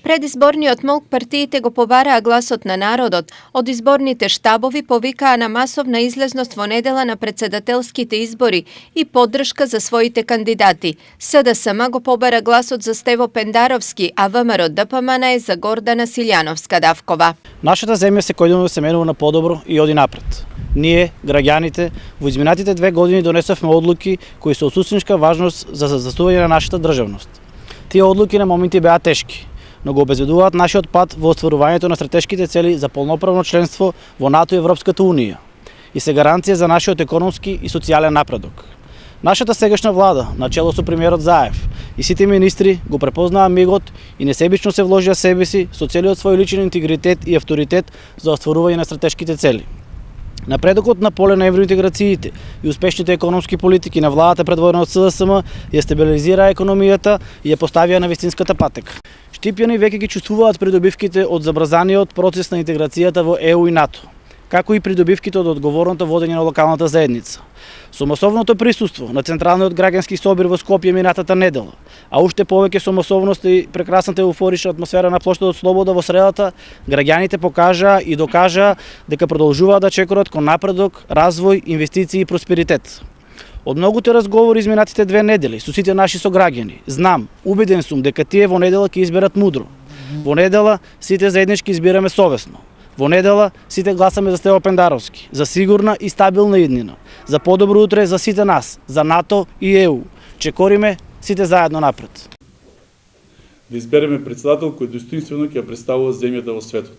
Предизборниот молк партиите го побараа гласот на народот, од изборните штабови повикаа на масовна излезност во недела на председателските избори и поддршка за своите кандидати. СДСМ го побара гласот за Стево Пендаровски, а ВМРО ДПМН е за Гордана Силјановска-Давкова. Нашата земја секојдневно се менува на подобро и оди напред. Ние, граѓаните, во изминатите 2 години донесовме одлуки кои се од суштинска важност за застасување на нашата државност. Тие одлуки на моменти беа тешки, но го обезбедуваат нашиот пат во остварувањето на стратешките цели за полноправно членство во НАТО и Европската Унија и се гаранција за нашиот економски и социјален напредок. Нашата сегашна влада, начело со премиерот Заев и сите министри го препознаа мигот и несебично се вложија себе си со целиот свој личен интегритет и авторитет за остварување на стратешките цели. Напредокот на поле на евроинтеграциите и успешните економски политики на владата предводена од СДСМ ја стабилизираа економијата и ја поставија на вистинската патека. Штипјани веќе ги чувствуваат придобивките од забрзаниот процес на интеграцијата во ЕУ и НАТО, како и придобивките од одговорното водење на локалната заедница. Со масовното присуство на Централниот граѓански собир во Скопје минатата недела, а уште повеќе со масовноста и прекрасната еуфорична атмосфера на плоштадот Слобода во средата, граѓаните покажаа и докажаа дека продолжуваат да чекорат кон напредок, развој, инвестиции и просперитет. Од многуте разговори изминатите 2 недели со сите наши сограѓани, знам, убеден сум дека тие во недела ќе изберат мудро. Во недела сите заеднички избираме совесно. Во недела сите гласаме за Стево Пендаровски, за сигурна и стабилна иднина, за подобро утре за сите нас, за НАТО и ЕУ. Чекориме сите заедно напред. Да избереме председател кој достоинствено ќе ја представува земјата во светот.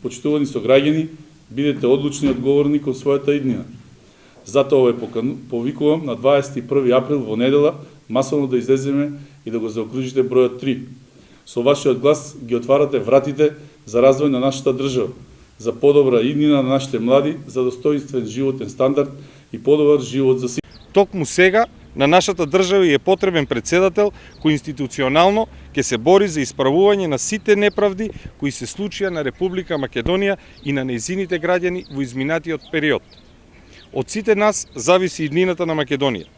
Почитувани сограѓани, бидете одлучни и одговорни кон својата иднина. Затоа повикувам на 21 април во недела масовно да излеземе и да го заокружите бројот 3. Со вашиот глас ги отварате вратите за развој на нашата држава, за подобра иднина на нашите млади, за достоинствен животен стандард и подобар живот за сите. Токму сега на нашата држава е потребен председател кој институционално ќе се бори за исправување на сите неправди кои се случија на Република Македонија и на нејзините граѓани во изминатиот период. Од сите нас зависи иднината на Македонија.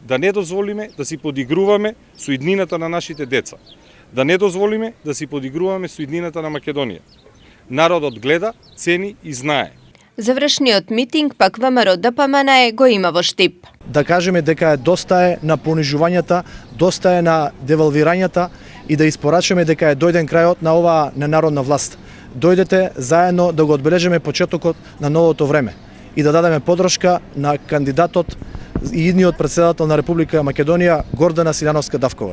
Да не дозволиме да си подигруваме со иднината на нашите деца. Да не дозволиме да си подигруваме со иднината на Македонија. Народот гледа, цени и знае. Завршниот митинг пак ВМРО ДПМН го има во Штип. Да кажеме дека доста е на понижувањата, доста е на девалвирањата и да испорачаме дека е дојден крајот на оваа ненародна власт. Дојдете заедно да го одбележиме почетокот на новото време и да дадеме поддршка на кандидатот и идниот председател на Република Македонија Гордана Силјановска-Давкова.